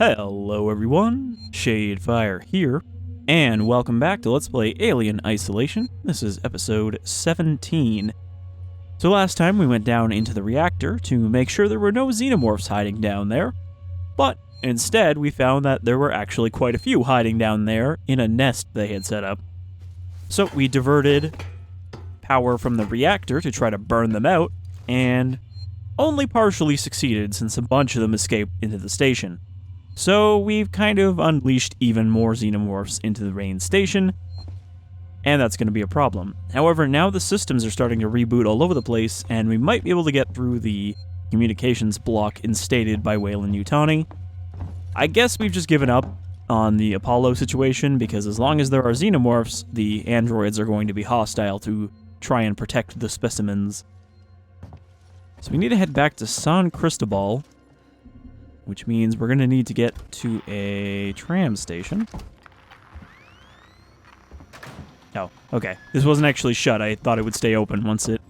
Hello everyone, Shadefyre here, and welcome back to Let's Play Alien Isolation. This is episode 17. So last time we went down into the reactor to make sure there were no Xenomorphs hiding down there, but instead we found that there were actually quite a few hiding down there in a nest they had set up. So we diverted power from the reactor to try to burn them out, and only partially succeeded since a bunch of them escaped into the station. So we've kind of unleashed even more Xenomorphs into the main station, and that's going to be a problem. However, now the systems are starting to reboot all over the place, and we might be able to get through the communications block instated by weyland-yutani. I guess we've just given up on the Apollo situation, because as long as there are Xenomorphs, the androids are going to be hostile to try and protect the specimens. So we need to head back to Sevastopol, which means we're going to need to get to a tram station. Oh, okay. This wasn't actually shut. I thought it would stay open once it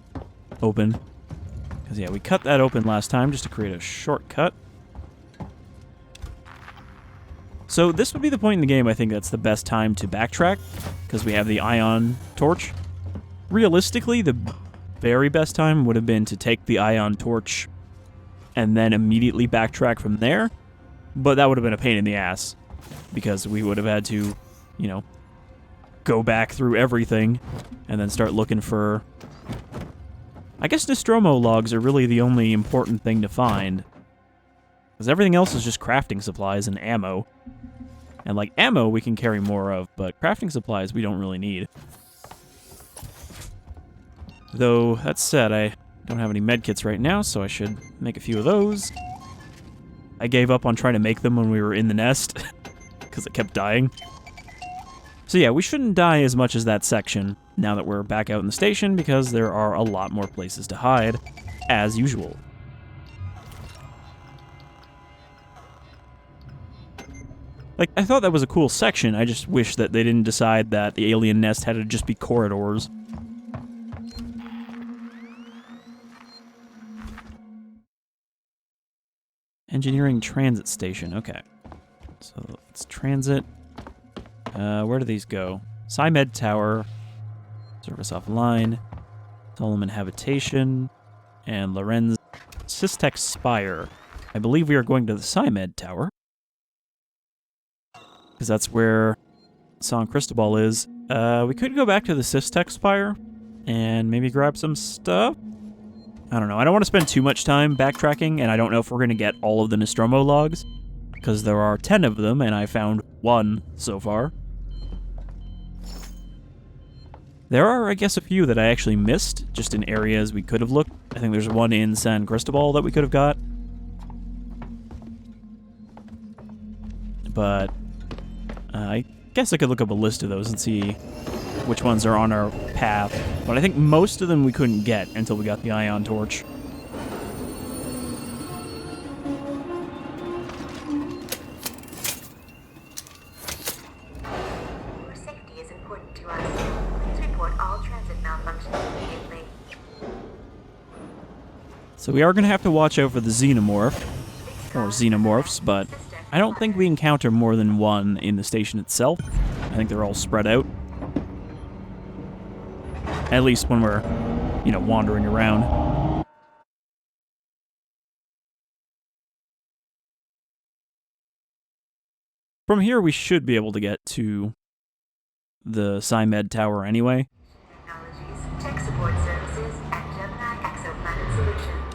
opened. Because, yeah, we cut that open last time just to create a shortcut. So this would be the point in the game I think that's the best time to backtrack, because we have the ion torch. Realistically, the very best time would have been to take the ion torch and then immediately backtrack from there, but that would have been a pain in the ass, because we would have had to, you know, go back through everything and then start looking for... I guess Nostromo logs are really the only important thing to find, because everything else is just crafting supplies and ammo. And, like, ammo we can carry more of, but crafting supplies we don't really need. Though, that said, I don't have any medkits right now, so I should make a few of those. I gave up on trying to make them when we were in the nest, because it kept dying. So yeah, we shouldn't die as much as that section, now that we're back out in the station, because there are a lot more places to hide, as usual. Like, I thought that was a cool section, I just wish that they didn't decide that the alien nest had to just be corridors. Engineering transit station, okay. So let's transit. Where do these go? SciMed Tower, service offline, Solomon Habitation, and Lorenz Systech Spire. I believe we are going to the SciMed Tower, because that's where Sevastopol is. We could go back to the Systech Spire and maybe grab some stuff. I don't know. I don't want to spend too much time backtracking, and I don't know if we're going to get all of the Nostromo logs, because there are 10 of them, and I found one so far. There are, I guess, a few that I actually missed, just in areas we could have looked. I think there's one in Sevastopol that we could have got. But I guess I could look up a list of those and see which ones are on our path, but I think most of them we couldn't get until we got the ion torch. Your safety is important to us. Please report all transit malfunctions immediately. So we are going to have to watch out for the Xenomorph, or Xenomorphs, but I don't think we encounter more than one in the station itself. I think they're all spread out. At least when we're, you know, wandering around. From here, we should be able to get to the SciMed Tower anyway. Technologies, tech support services, and Gemini exoplanet solutions.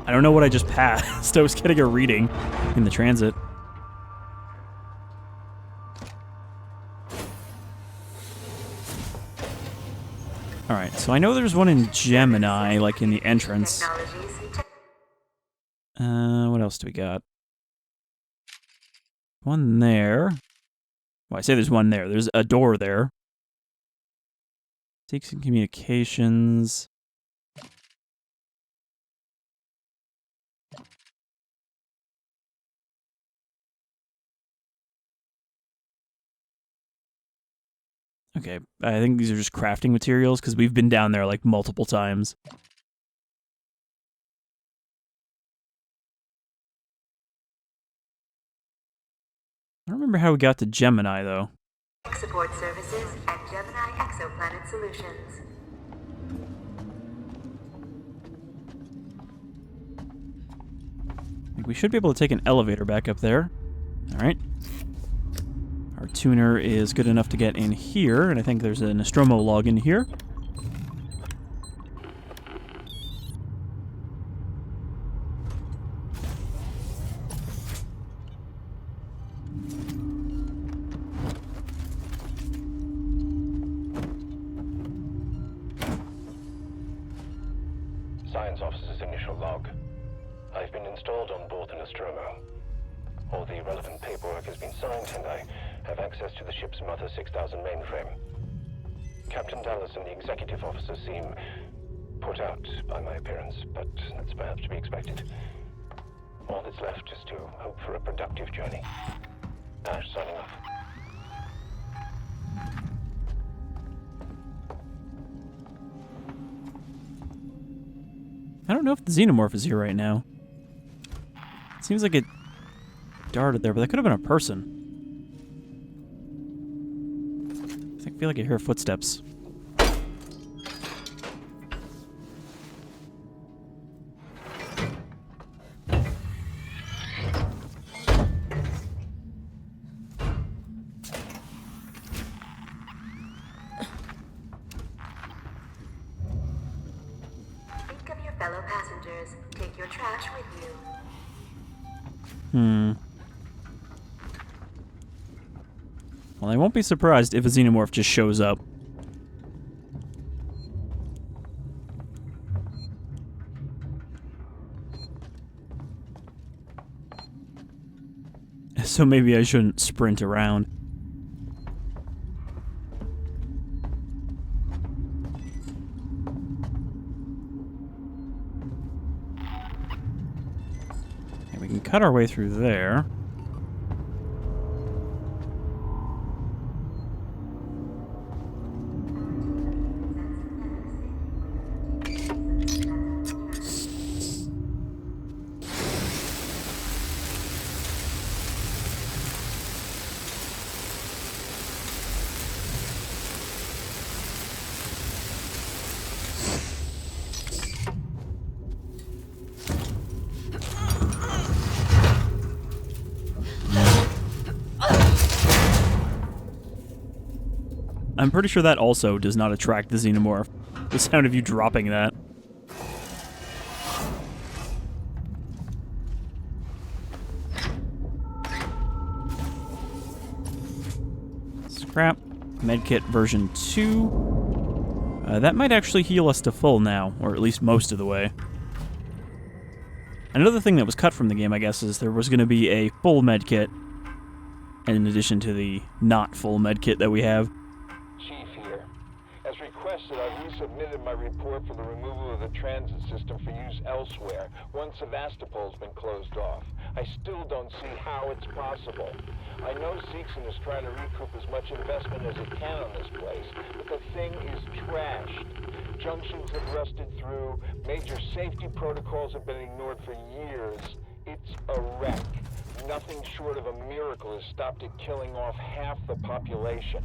I don't know what I just passed. I was getting a reading in the transit. Alright, so I know there's one in Gemini, like in the entrance. What else do we got? One there. Well, I say there's one there. There's a door there. Takes in communications. Okay, I think these are just crafting materials, because we've been down there, like, multiple times. remember how we got to Gemini, though. Tech support services at Gemini Exoplanet Solutions. I think we should be able to take an elevator back up there. Alright. Our tuner is good enough to get in here, and I think there's a Nostromo log in here. Science Officer's initial log. I've been installed on board the Nostromo. All the relevant paperwork has been signed, and I have access to the ship's Mother 6000 mainframe. Captain Dallas and the executive officer seem put out by my appearance, but that's perhaps to be expected. All that's left is to hope for a productive journey. Ash signing off. I don't know if the Xenomorph is here right now. It seems like it darted there, but that could have been a person. I feel like I hear footsteps. Think of your fellow passengers. Take your trash with you. Well, I won't be surprised if a Xenomorph just shows up. So maybe I shouldn't sprint around. Okay, we can cut our way through there. I'm pretty sure that also does not attract the Xenomorph. The sound of you dropping that. Scrap. Medkit version 2. That might actually heal us to full now, or at least most of the way. Another thing that was cut from the game, I guess, is there was going to be a full medkit in addition to the not full medkit that we have. Chief here. As requested, I've resubmitted my report for the removal of the transit system for use elsewhere, once Sevastopol's been closed off. I still don't see how it's possible. I know Seegson is trying to recoup as much investment as it can on this place, but the thing is trashed. Junctions have rusted through, major safety protocols have been ignored for years. It's a wreck. Nothing short of a miracle has stopped it killing off half the population.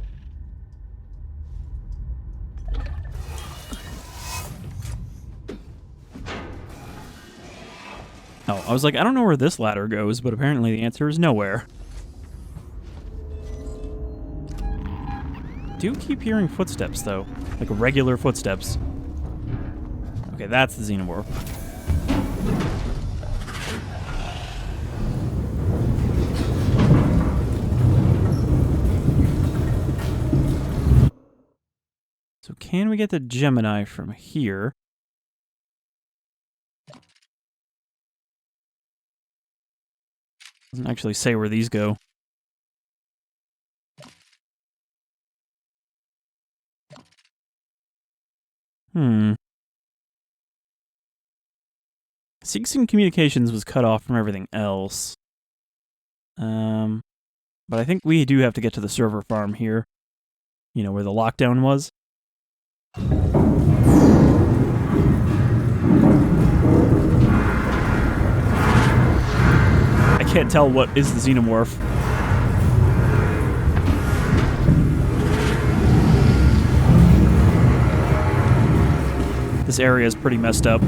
Oh, I was like, I don't know where this ladder goes, but apparently the answer is nowhere. Do keep hearing footsteps, though. Like regular footsteps. Okay, that's the Xenomorph. So can we get the Gemini from here? Doesn't actually say where these go. Seegson Communications was cut off from everything else. But I think we do have to get to the server farm here. You know, where the lockdown was. I can't tell what is the Xenomorph. This area is pretty messed up. I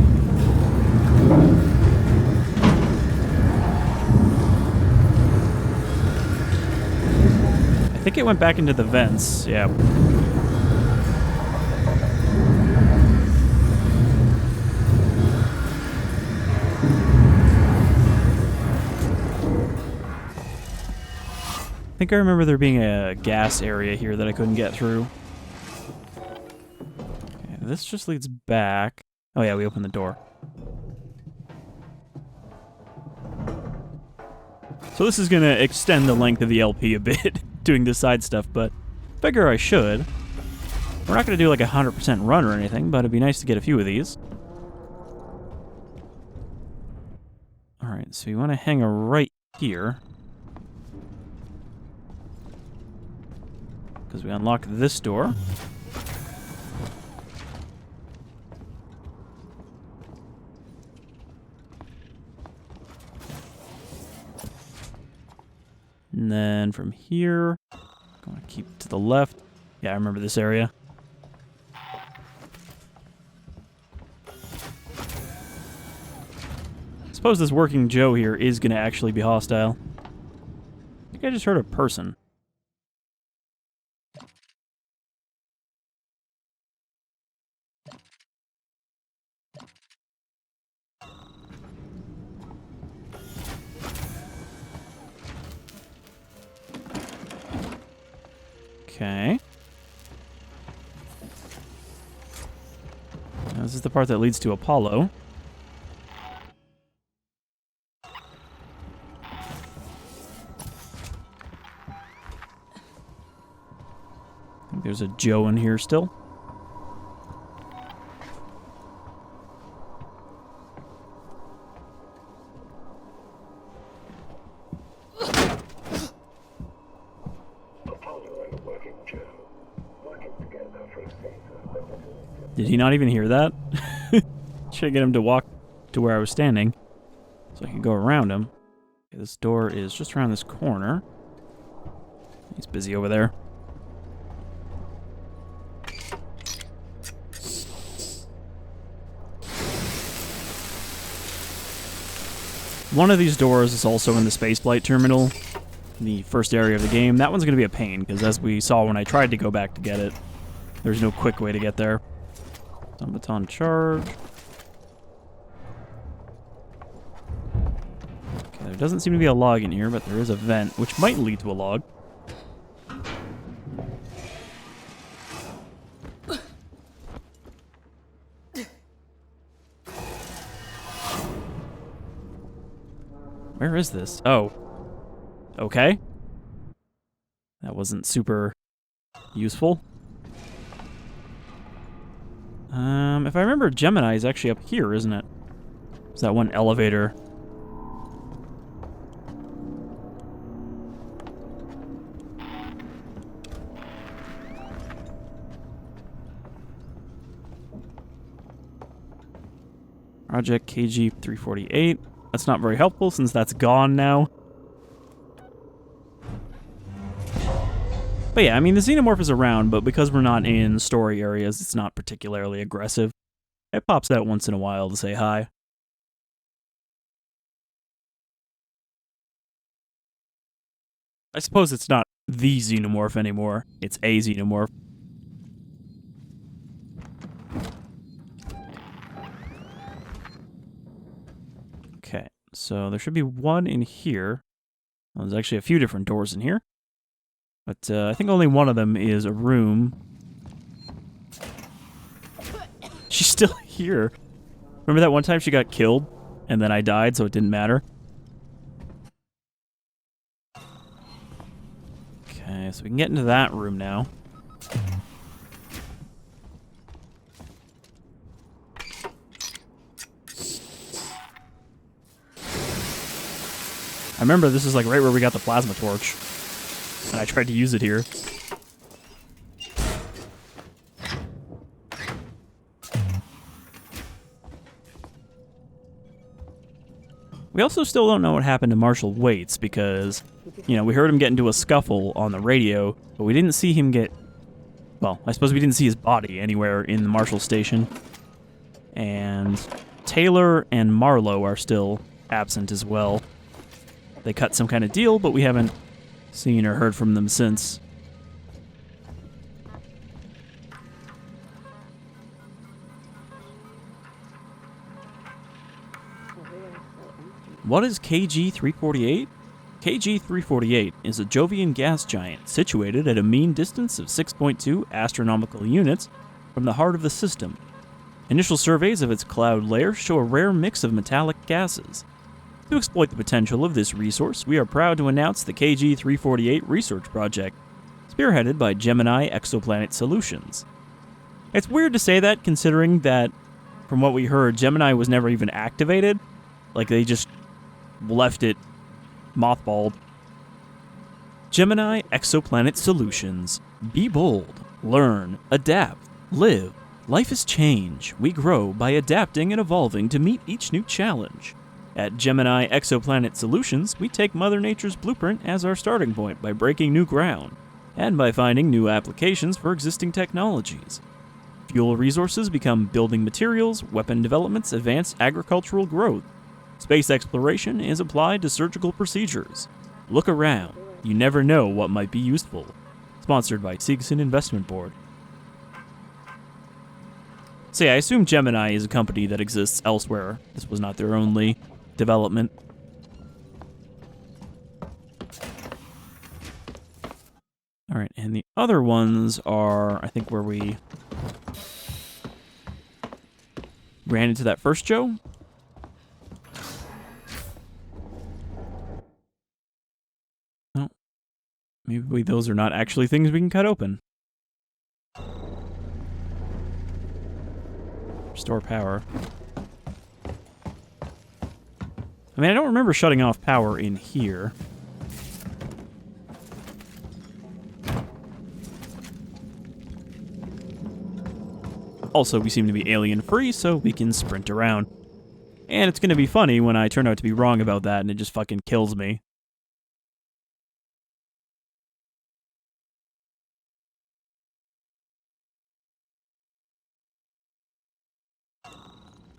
think it went back into the vents, yeah. I think I remember there being a gas area here that I couldn't get through. Okay, this just leads back. Oh yeah, we opened the door. So this is going to extend the length of the LP a bit, doing this side stuff, but figure I should. We're not going to do like a 100% run or anything, but it'd be nice to get a few of these. Alright, so you want to hang a right here. Because we unlock this door. And then from here, going to keep to the left. Yeah, I remember this area. I suppose this working Joe here is going to actually be hostile. I think I just heard a person. Okay. Now, this is the part that leads to Apollo. I think there's a Joe in here still. Did he not even hear that? Should get him to walk to where I was standing so I can go around him. Okay, this door is just around this corner. He's busy over there. One of these doors is also in the spaceflight terminal, the first area of the game. That one's going to be a pain, because as we saw when I tried to go back to get it, there's no quick way to get there. Baton charge. Okay, there doesn't seem to be a log in here, but there is a vent, which might lead to a log. Where is this? Oh. Okay. That wasn't super useful. If I remember, Gemini is actually up here, isn't it? It's that one elevator. Project KG-348. That's not very helpful since that's gone now. But yeah, I mean, the Xenomorph is around, but because we're not in story areas, it's not particularly aggressive. It pops out once in a while to say hi. I suppose it's not the Xenomorph anymore. It's a Xenomorph. Okay, so there should be one in here. Well, there's actually a few different doors in here. But I think only one of them is a room. She's still here. Remember that one time she got killed? And then I died, so it didn't matter? Okay, so we can get into that room now. I remember this is like right where we got the plasma torch. And I tried to use it here. We also still don't know what happened to Marshal Waits because, you know, we heard him get into a scuffle on the radio, but we didn't see him get... Well, I suppose we didn't see his body anywhere in the Marshal station. And Taylor and Marlow are still absent as well. They cut some kind of deal, but we haven't seen or heard from them since. What is KG-348? KG-348 is a Jovian gas giant situated at a mean distance of 6.2 astronomical units from the heart of the system. Initial surveys of its cloud layer show a rare mix of metallic gases. To exploit the potential of this resource, we are proud to announce the KG-348 Research Project, spearheaded by Gemini Exoplanet Solutions. It's weird to say that, considering that, from what we heard, Gemini was never even activated. Like, they just left it mothballed. Gemini Exoplanet Solutions. Be bold. Learn. Adapt. Live. Life is change. We grow by adapting and evolving to meet each new challenge. At Gemini Exoplanet Solutions, we take Mother Nature's blueprint as our starting point by breaking new ground, and by finding new applications for existing technologies. Fuel resources become building materials, weapon developments advance agricultural growth. Space exploration is applied to surgical procedures. Look around. You never know what might be useful. Sponsored by Seegson Investment Board. So yeah, I assume Gemini is a company that exists elsewhere. This was not their only development. Alright, and the other ones are, I think, where we ran into that first Joe. Oh, maybe those are not actually things we can cut open. Restore power. I mean, I don't remember shutting off power in here. Also, we seem to be alien-free, so we can sprint around. And it's going to be funny when I turn out to be wrong about that and it just fucking kills me.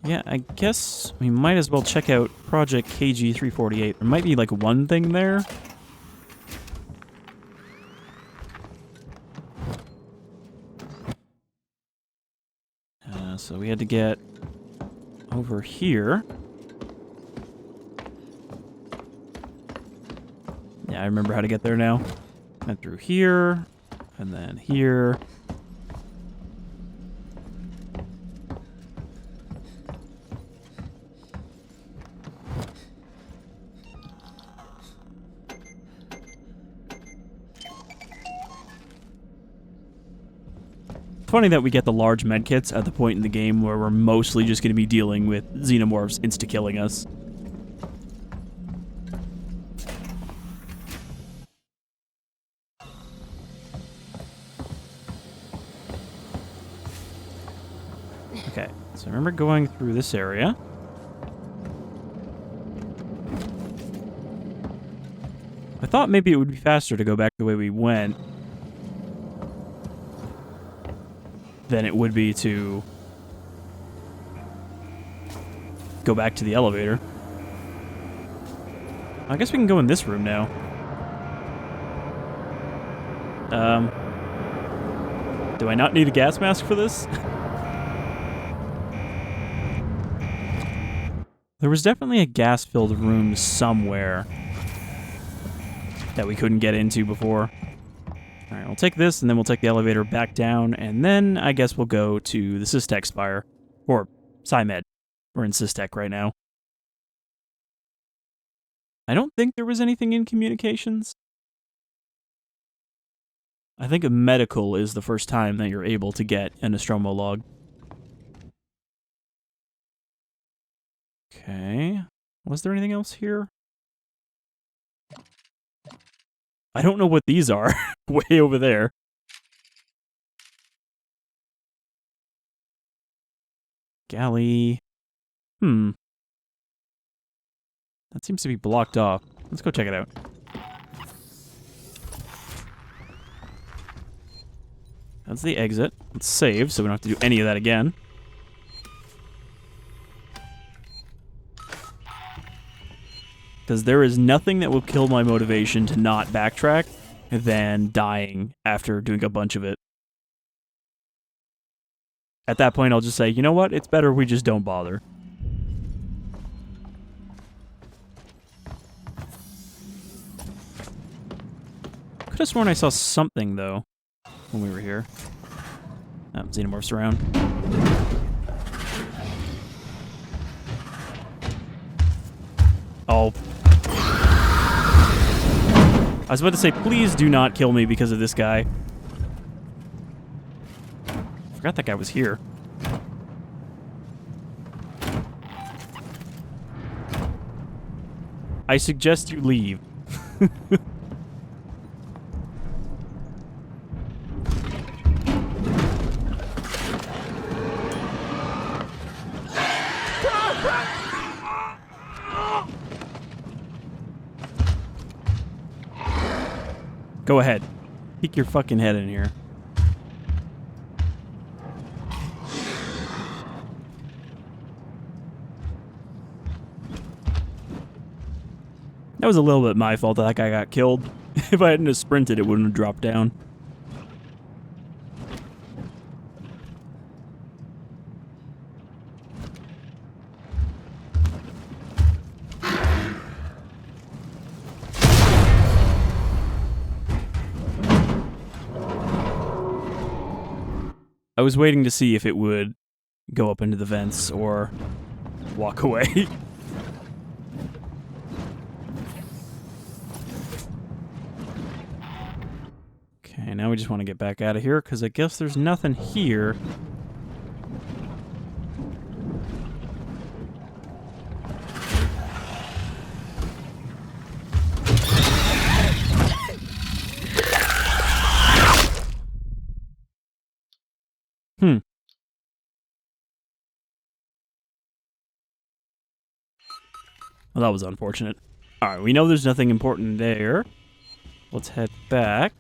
Yeah, I guess we might as well check out Project KG-348. There might be, like, one thing there. So we had to get over here. Yeah, I remember how to get there now. Went through here, and then here. It's funny that we get the large medkits at the point in the game where we're mostly just going to be dealing with Xenomorphs insta-killing us. Okay, so I remember going through this area. I thought maybe it would be faster to go back the way we went than it would be to go back to the elevator. I guess we can go in this room now. Do I not need a gas mask for this? There was definitely a gas-filled room somewhere that we couldn't get into before. Alright, we'll take this, and then we'll take the elevator back down, and then I guess we'll go to the Systech Spire. Or SciMed. We're in Systech right now. I don't think there was anything in communications. I think a medical is the first time that you're able to get an Nostromo log. Okay. Was there anything else here? I don't know what these are. Way over there. Galley. That seems to be blocked off. Let's go check it out. That's the exit. Let's save so we don't have to do any of that again. Because there is nothing that will kill my motivation to not backtrack than dying after doing a bunch of it. At that point, I'll just say, you know what? It's better we just don't bother. Could have sworn I saw something, though, when we were here. Oh, Xenomorphs around. Oh. I was about to say, please do not kill me because of this guy. I forgot that guy was here. I suggest you leave. Go ahead. Peek your fucking head in here. That was a little bit my fault that guy got killed. If I hadn't have sprinted, it wouldn't have dropped down. I was waiting to see if it would go up into the vents or walk away. Okay, now we just want to get back out of here, because I guess there's nothing here. Well, that was unfortunate. Alright, we know there's nothing important there. Let's head back.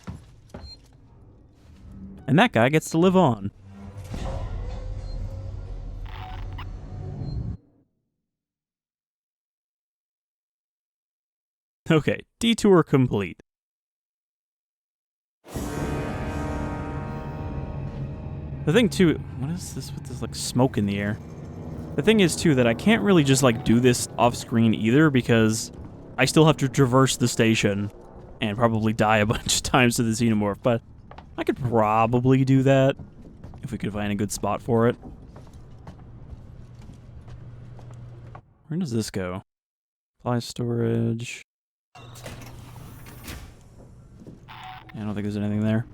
And that guy gets to live on. Okay, detour complete. The thing too, what is this with this like smoke in the air? The thing is too that I can't really just like do this off screen either, because I still have to traverse the station and probably die a bunch of times to the Xenomorph, but I could probably do that if we could find a good spot for it. Where does this go? Supply storage. I don't think there's anything there.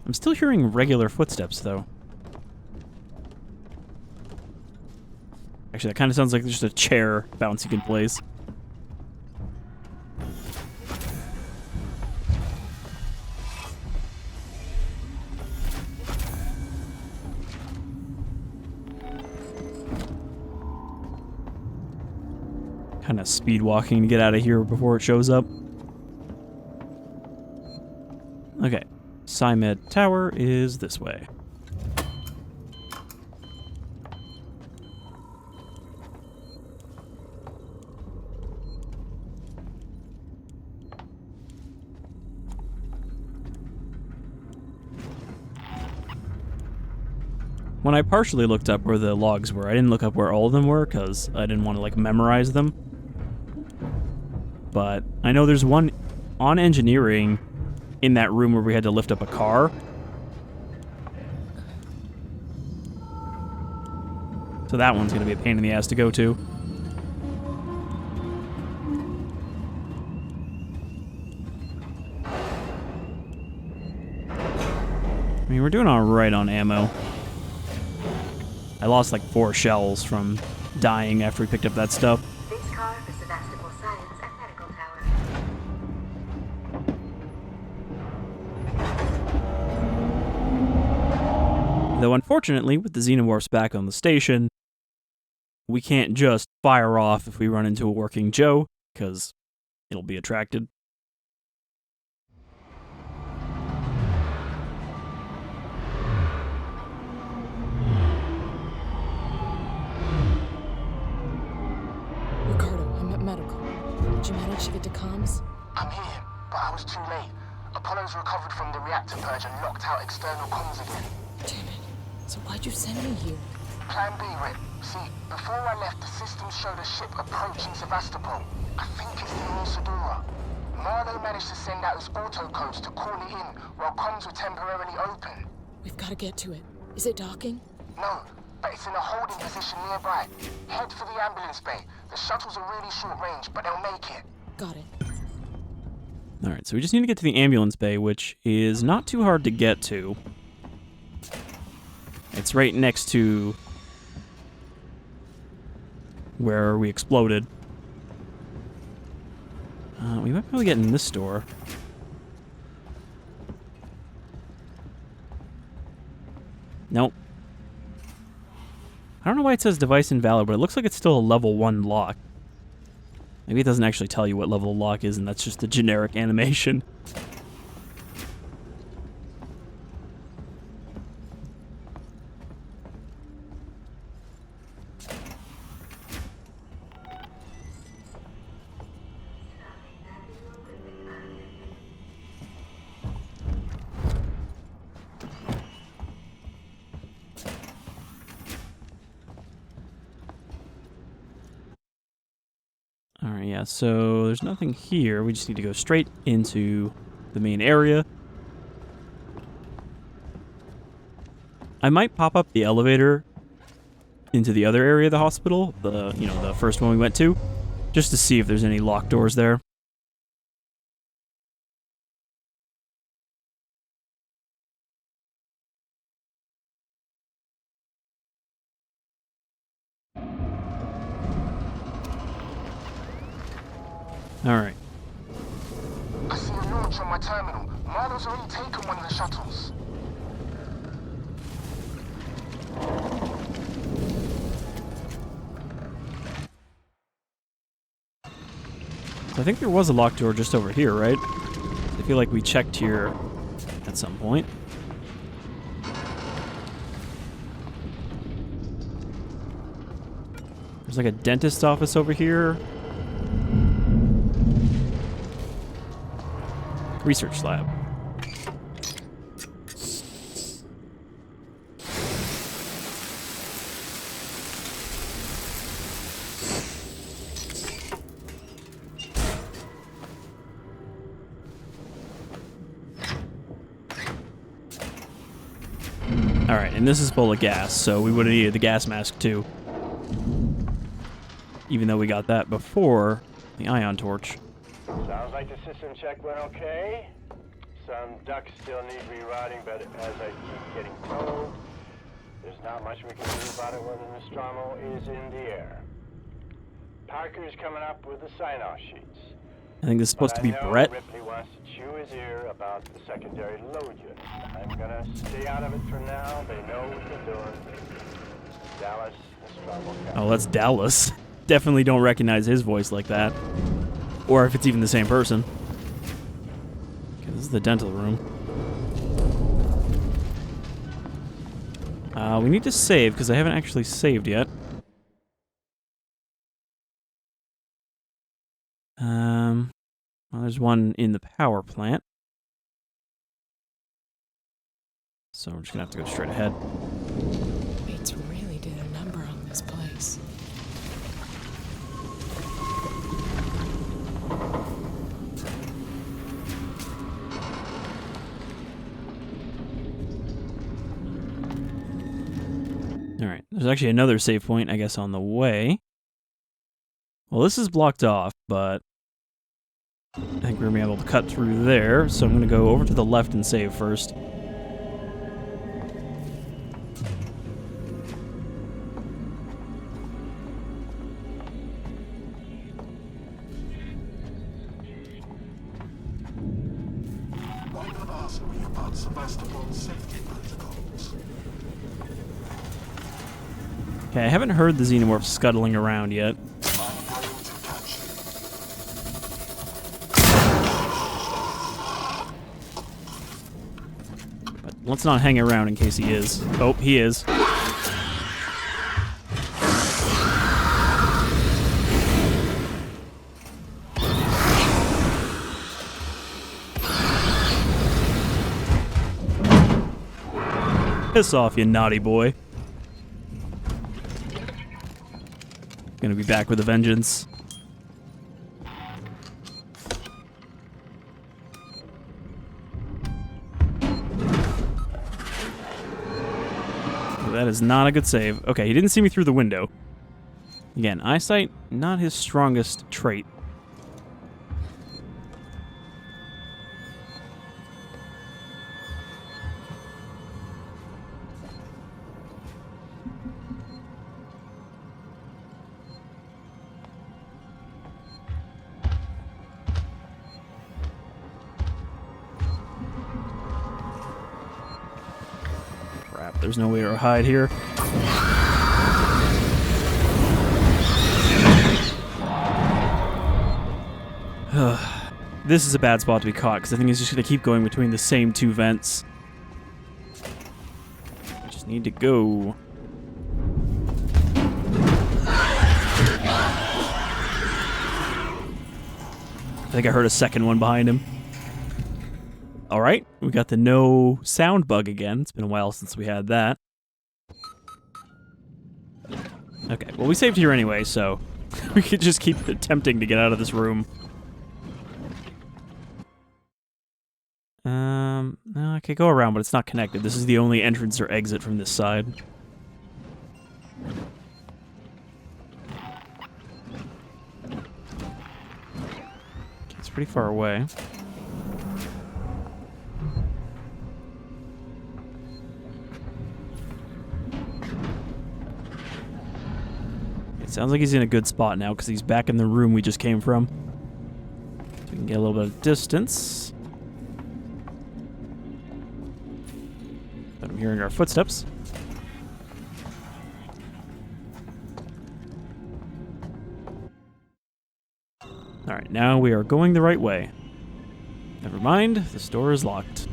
I'm still hearing regular footsteps, though. Actually, that kind of sounds like just a chair bouncing in place. Kind of speed walking to get out of here before it shows up. Okay. SciMed Tower is this way. When I partially looked up where the logs were, I didn't look up where all of them were because I didn't want to like memorize them. But I know there's one on engineering in that room where we had to lift up a car. So that one's going to be a pain in the ass to go to. I mean, we're doing alright on ammo. I lost like 4 shells from dying after we picked up that stuff. This car for Sevastopol Science and Medical Tower. Though unfortunately, with the Xenomorphs back on the station, we can't just fire off if we run into a working Joe, because it'll be attracted. Torrens? I'm here, but I was too late. Apollo's recovered from the reactor purge and locked out external comms again. Damn it. So why'd you send me here? Plan B, Rip. See, before I left, the system showed a ship approaching Sevastopol. I think it's the Anesidora. Marlow managed to send out his autocodes to call it in while comms were temporarily open. We've got to get to it. Is it docking? No, but it's in a holding position nearby. Head for the ambulance bay. The shuttles are really short range, but they'll make it. Got it. Alright, so we just need to get to the ambulance bay, which is not too hard to get to. It's right next to where we exploded. We might probably get in this door. Nope. I don't know why it says device invalid, but it looks like it's still a level 1 lock. Maybe it doesn't actually tell you what level the lock is, and that's just the generic animation. Alright, yeah, so there's nothing here. We just need to go straight into the main area. I might pop up the elevator into the other area of the hospital, the first one we went to, just to see if there's any locked doors there. Alright. I see a launch on my terminal. Marlow's already taken one of the shuttles. So I think there was a locked door just over here, right? I feel like we checked here at some point. There's like a dentist office over here. Research lab. Alright, and this is full of gas, so we would have needed the gas mask too. Even though we got that before the ion torch. Sounds like the system check went okay. Some ducts still need rerouting, but as I keep getting told, there's not much we can do about it when the Nostromo is in the air. Parker's coming up with the sign-off sheets. I think this is supposed to be But I know Brett. Ripley wants to chew his ear about the secondary load unit. I'm gonna stay out of it for now. They know what they're doing. Dallas, Nostromo. Oh, that's Dallas. Definitely don't recognize his voice like that. Or if it's even the same person. Okay, this is the dental room. We need to save, because I haven't actually saved yet. Well, there's one in the power plant. So we're just gonna have to go straight ahead. Bates really did a number on this place. Alright, there's actually another save point, I guess, on the way. Well, this is blocked off, but I think we're going to be able to cut through there, so I'm going to go over to the left and save first. Why not ask me about Sevastopol's safety protocols? Okay, I haven't heard the Xenomorphs scuttling around yet. I'm going to catch you. But let's not hang around in case he is. Oh, he is. Piss off, you naughty boy. Gonna be back with a vengeance. That is not a good save. Okay, he didn't see me through the window. Again, eyesight, not his strongest trait. Crap, there's no way to hide here. This is a bad spot to be caught, because I think he's just going to keep going between the same two vents. I just need to go. I think I heard a second one behind him. Alright, we got the no sound bug again. It's been a while since we had that. Okay, well we saved here anyway, so we could just keep attempting to get out of this room. No, I could go around, but it's not connected. This is the only entrance or exit from this side. It's pretty far away. It sounds like he's in a good spot now, because he's back in the room we just came from. So we can get a little bit of distance. But I'm hearing our footsteps. Alright, now we are going the right way. Never mind, this door is locked.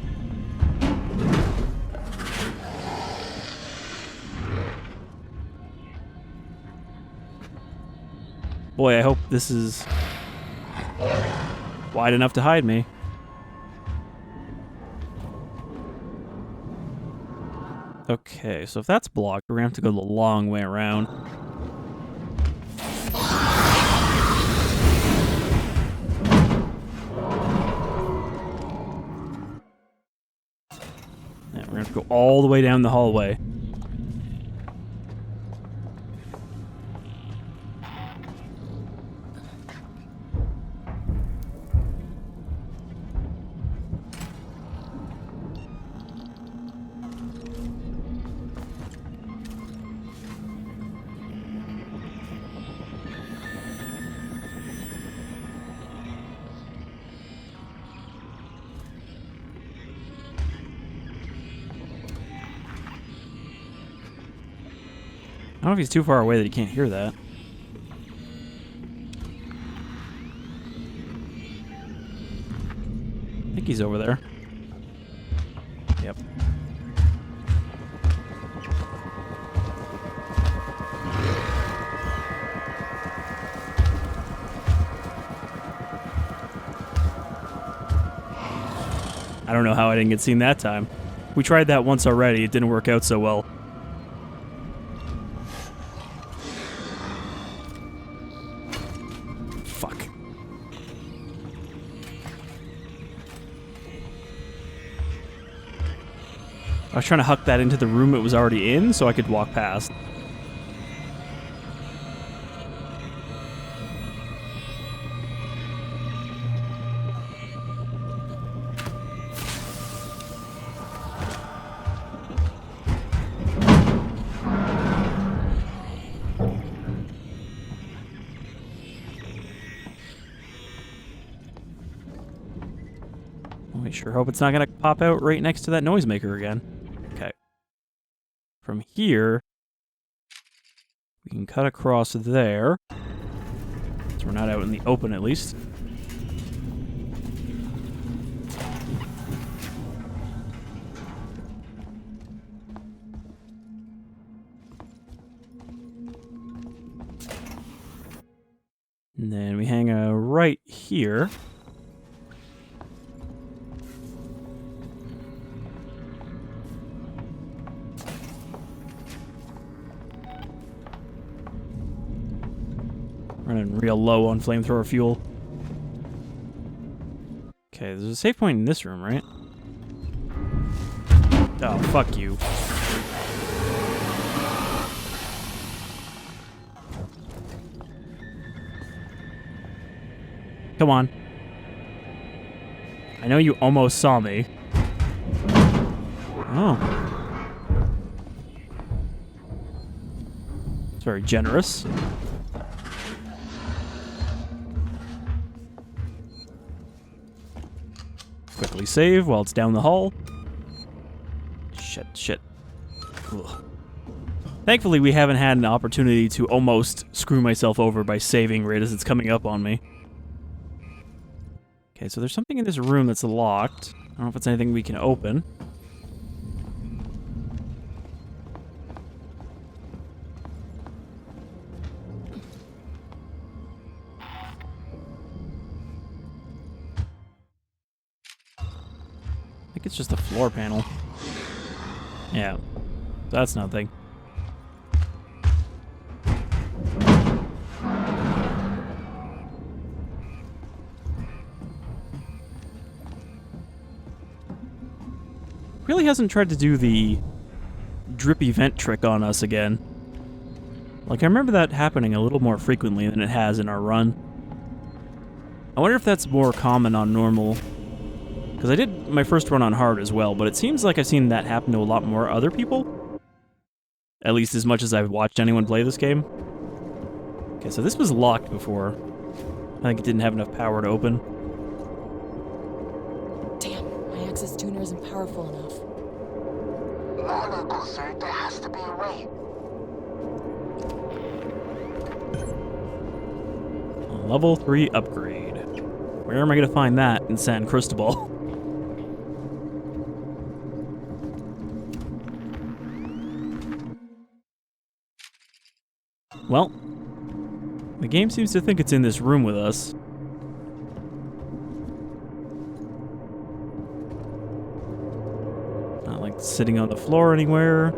Boy, I hope this is wide enough to hide me. Okay, so if that's blocked, we're gonna have to go the long way around. Yeah, we're gonna have to go all the way down the hallway. I don't know if he's too far away that he can't hear that. I think he's over there. Yep. I don't know how I didn't get seen that time. We tried that once already. It didn't work out so well. I was trying to huck that into the room it was already in so I could walk past. We sure hope it's not going to pop out right next to that noisemaker again. Okay. From here, we can cut across there. So we're not out in the open, at least. And then we hang a right here. Running real low on flamethrower fuel. Okay, there's a save point in this room, right? Oh, fuck you. Come on. I know you almost saw me. Oh. It's very generous. Quickly save while it's down the hall. Shit. Ugh. Thankfully, we haven't had an opportunity to almost screw myself over by saving right as it's coming up on me. Okay, so there's something in this room that's locked. I don't know if it's anything we can open. I think it's just a floor panel. Yeah, that's nothing. Really hasn't tried to do the drippy vent trick on us again. Like, I remember that happening a little more frequently than it has in our run. I wonder if that's more common on normal. Because I did my first run on hard as well, but it seems like I've seen that happen to a lot more other people. At least as much as I've watched anyone play this game. Okay, so this was locked before. I think it didn't have enough power to open. Damn, my access tuner isn't powerful enough. Marlow got through. There has to be a way. A level 3 upgrade. Where am I going to find that in San Cristobal? Well, the game seems to think it's in this room with us. Not like sitting on the floor anywhere.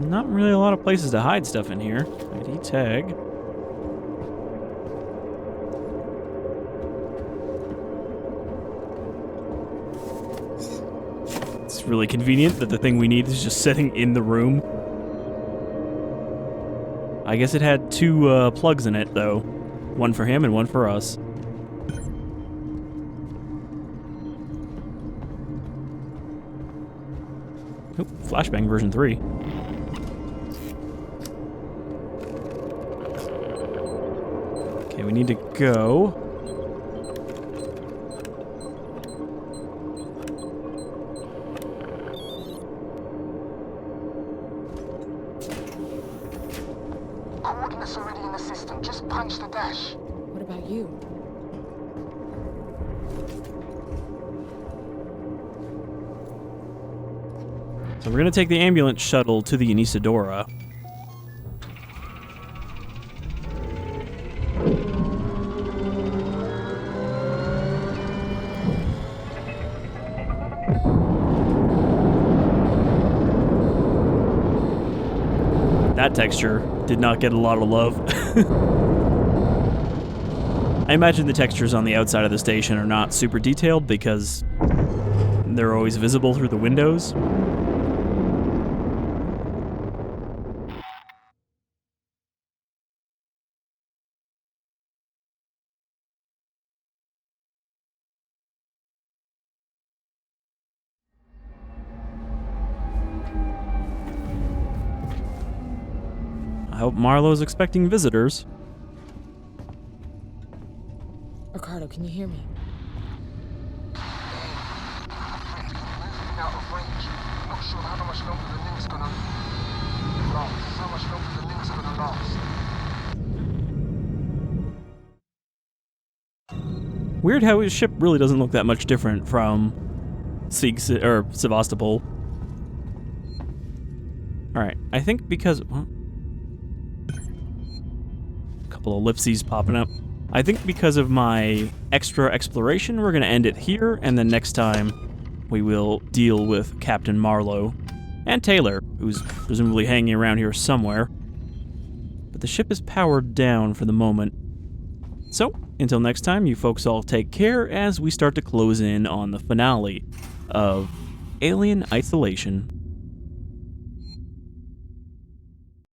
Not really a lot of places to hide stuff in here. ID tag. It's really convenient that the thing we need is just sitting in the room. I guess it had two plugs in it, though. One for him and one for us. Oh, Flashbang version 3. Okay, we need to go. Coordinates already in the system. Just punch the dash. What about you? So we're gonna take the ambulance shuttle to the Anesidora. That texture did not get a lot of love. I imagine the textures on the outside of the station are not super detailed because they're always visible through the windows. I hope Marlow's expecting visitors. Ricardo, can you hear me? Out of range. Not sure how much longer the link's gonna last. How much longer the link's gonna last. Weird how his ship really doesn't look that much different from Sevastopol. Alright, I think because... a couple of ellipses popping up. I think because of my extra exploration, we're going to end it here, and then next time we will deal with Captain Marlow and Taylor, who's presumably hanging around here somewhere. But the ship is powered down for the moment. So, until next time, you folks all take care as we start to close in on the finale of Alien Isolation